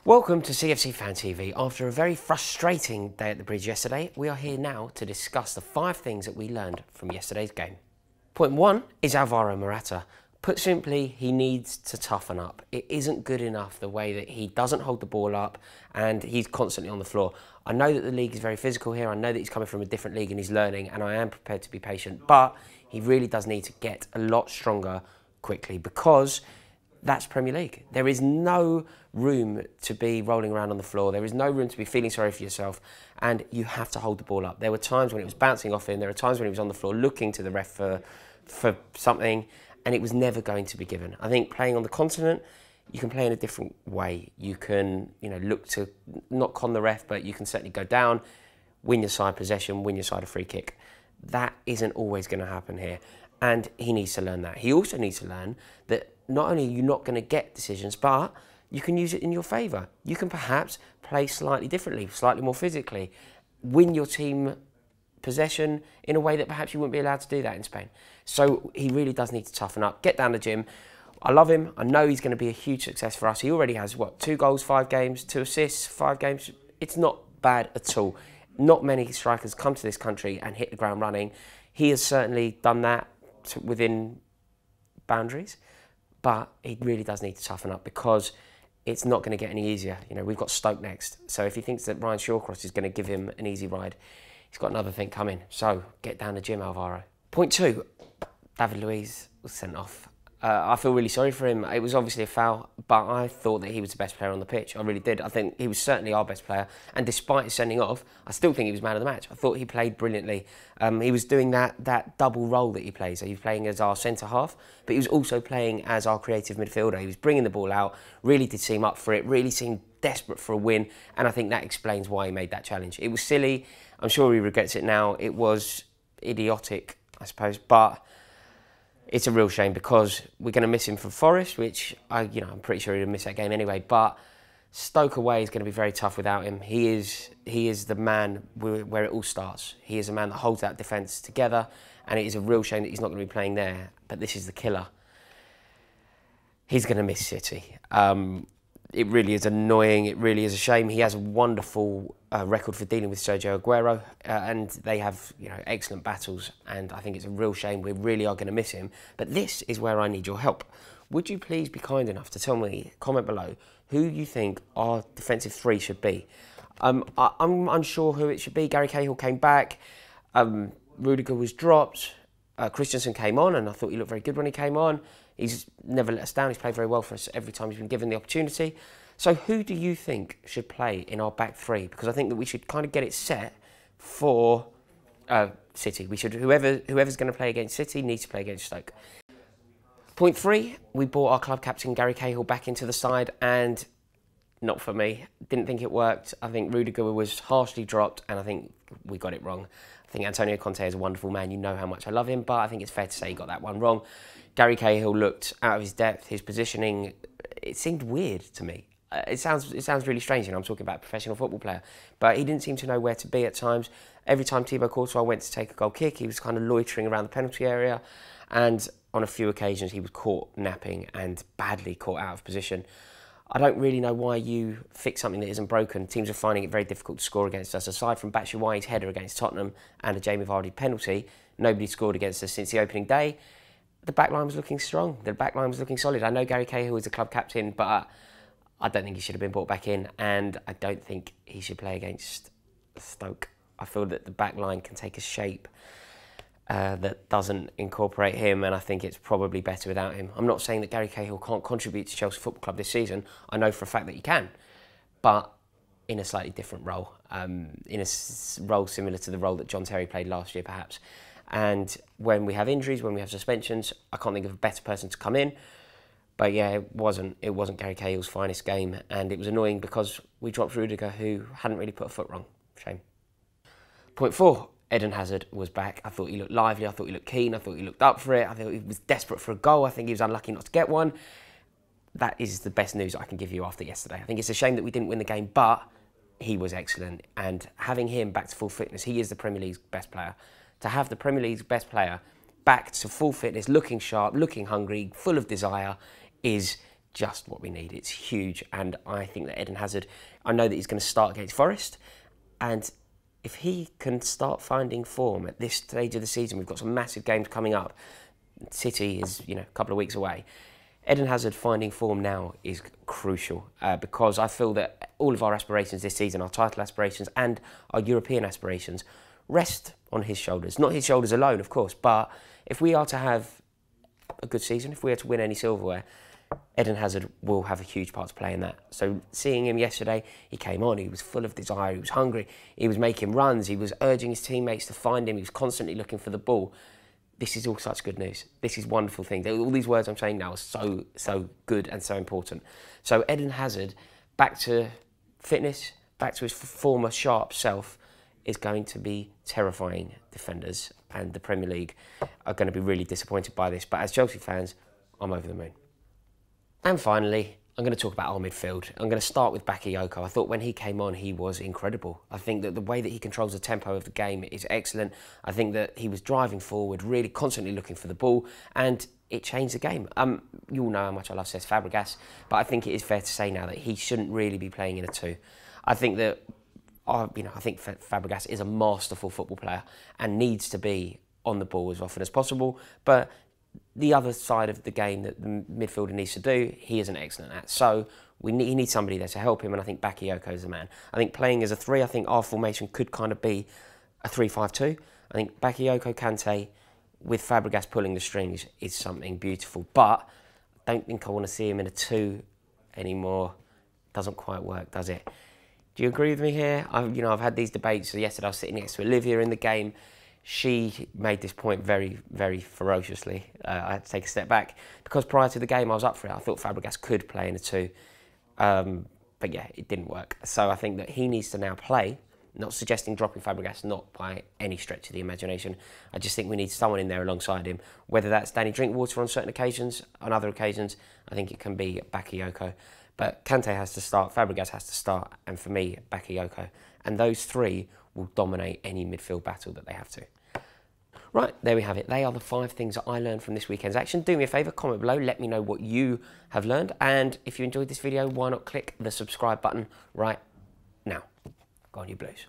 Welcome to CFC Fan TV. After a very frustrating day at the bridge yesterday, we are here now to discuss the 5 things that we learned from yesterday's game. Point 1 is Alvaro Morata. Put simply, he needs to toughen up. It isn't good enough the way that he doesn't hold the ball up and he's constantly on the floor. I know that the league is very physical here. I know that he's coming from a different league and he's learning, and I am prepared to be patient, but he really does need to get a lot stronger quickly because that's Premier League. There is no room to be rolling around on the floor. There is no room to be feeling sorry for yourself, and you have to hold the ball up. There were times when it was bouncing off him. There were times when he was on the floor looking to the ref for something, and it was never going to be given. I think playing on the continent, you can play in a different way. You can, look to not con the ref, but you can certainly go down, win your side possession, win your side a free kick. That isn't always going to happen here, and he needs to learn that. He also needs to learn that not only are you not going to get decisions, but you can use it in your favour. You can perhaps play slightly differently, slightly more physically, win your team possession in a way that perhaps you wouldn't be allowed to do that in Spain. So he really does need to toughen up, get down the gym. I love him. I know he's going to be a huge success for us. He already has, 2 goals, 5 games, 2 assists, 5 games. It's not bad at all. Not many strikers come to this country and hit the ground running. He has certainly done that within boundaries, but he really does need to toughen up because it's not going to get any easier. We've got Stoke next. So if he thinks that Ryan Shawcross is going to give him an easy ride, he's got another thing coming. So get down the gym, Alvaro. Point 2, David Luiz was sent off. I feel really sorry for him. It was obviously a foul, but I thought that he was the best player on the pitch. I really did. I think he was certainly our best player. And despite his sending off, I still think he was man of the match. I thought he played brilliantly. He was doing that double role that he plays. So he was playing as our centre-half, but he was also playing as our creative midfielder. He was bringing the ball out, really did seem up for it, really seemed desperate for a win. And I think that explains why he made that challenge. It was silly. I'm sure he regrets it now. It was idiotic, I suppose, but it's a real shame because we're going to miss him from Forest, which I'm pretty sure he'd miss that game anyway. But Stoke away is going to be very tough without him. He is the man where it all starts. He is a man that holds that defence together, and it is a real shame that he's not going to be playing there. But this is the killer. He's going to miss City. It really is annoying. It really is a shame. He has a wonderful record for dealing with Sergio Aguero, and they have excellent battles. And I think it's a real shame. We really are going to miss him. But this is where I need your help. Would you please be kind enough to tell me, comment below, who you think our defensive 3 should be? I'm unsure who it should be. Gary Cahill came back. Rudiger was dropped. Christensen came on, and I thought he looked very good when he came on. He's never let us down. He's played very well for us every time he's been given the opportunity. So who do you think should play in our back 3? Because I think that we should kind of get it set for City. We should whoever's going to play against City needs to play against Stoke. Point 3, we brought our club captain Gary Cahill back into the side, and not for me. Didn't think it worked. I think Rudiger was harshly dropped, and I think we got it wrong. I think Antonio Conte is a wonderful man. You know how much I love him, but I think it's fair to say he got that one wrong. Gary Cahill looked out of his depth. His positioning, it seemed weird to me. It sounds really strange, I'm talking about a professional football player, but he didn't seem to know where to be at times. Every time Thibaut Courtois went to take a goal kick, he was kind of loitering around the penalty area, and on a few occasions he was caught napping and badly caught out of position. I don't really know why you fix something that isn't broken. Teams are finding it very difficult to score against us. Aside from Batshuayi's header against Tottenham and a Jamie Vardy penalty, nobody scored against us since the opening day. The backline was looking strong. The backline was looking solid. I know Gary Cahill is the club captain, but I don't think he should have been brought back in, and I don't think he should play against Stoke. I feel that the backline can take a shape that doesn't incorporate him, and I think it's probably better without him. I'm not saying that Gary Cahill can't contribute to Chelsea Football Club this season. I know for a fact that he can, but in a slightly different role, in a role similar to the role that John Terry played last year, perhaps. And when we have injuries, when we have suspensions, I can't think of a better person to come in. But yeah, it wasn't Gary Cahill's finest game, and it was annoying because we dropped Rudiger, who hadn't really put a foot wrong. Shame. Point 4. Eden Hazard was back. I thought he looked lively, I thought he looked keen, I thought he looked up for it, I thought he was desperate for a goal, I think he was unlucky not to get one. That is the best news I can give you after yesterday. I think it's a shame that we didn't win the game, but he was excellent, and having him back to full fitness, he is the Premier League's best player. To have the Premier League's best player back to full fitness, looking sharp, looking hungry, full of desire, is just what we need. It's huge, and I think that Eden Hazard, I know that he's going to start against Forest, and if he can start finding form at this stage of the season, we've got some massive games coming up. City is, a couple of weeks away. Eden Hazard finding form now is crucial because I feel that all of our aspirations this season, our title aspirations and our European aspirations, rest on his shoulders. Not his shoulders alone, of course, but if we are to have a good season, if we are to win any silverware, Eden Hazard will have a huge part to play in that. So seeing him yesterday, he came on, he was full of desire, he was hungry, he was making runs, he was urging his teammates to find him, he was constantly looking for the ball. This is all such good news. This is wonderful things. All these words I'm saying now are so good and so important. So Eden Hazard, back to fitness, back to his former sharp self, is going to be terrifying defenders, and the Premier League are going to be really disappointed by this. But as Chelsea fans, I'm over the moon. And finally, I'm going to talk about our midfield. I'm going to start with Bakayoko. I thought when he came on, he was incredible. I think that the way that he controls the tempo of the game is excellent. I think that he was driving forward, really constantly looking for the ball, and it changed the game. You all know how much I love Cesc Fabregas, but I think it is fair to say now that he shouldn't really be playing in a two. I think that, I think Fabregas is a masterful football player and needs to be on the ball as often as possible, but the other side of the game that the midfielder needs to do, he isn't excellent at. So he needs somebody there to help him, and I think Bakayoko is the man. I think playing as a 3, I think our formation could kind of be a 3-5-2. I think Bakayoko, Kante, with Fabregas pulling the strings, is something beautiful. But I don't think I want to see him in a 2 anymore. Doesn't quite work, does it? Do you agree with me here? I've had these debates. So yesterday I was sitting next to Olivia in the game. She made this point very, very ferociously. I had to take a step back because prior to the game I was up for it. I thought Fabregas could play in a 2, but yeah, it didn't work. So I think that he needs to now play. Not suggesting dropping Fabregas, not by any stretch of the imagination. I just think we need someone in there alongside him. Whether that's Danny Drinkwater on certain occasions, on other occasions, I think it can be Bakayoko. But Kante has to start, Fabregas has to start, and for me, Bakayoko. And those 3 will dominate any midfield battle that they have to. Right, there we have it. They are the 5 things that I learned from this weekend's action. Do me a favour, comment below, let me know what you have learned. And if you enjoyed this video, why not click the subscribe button right now. Go on, you Blues.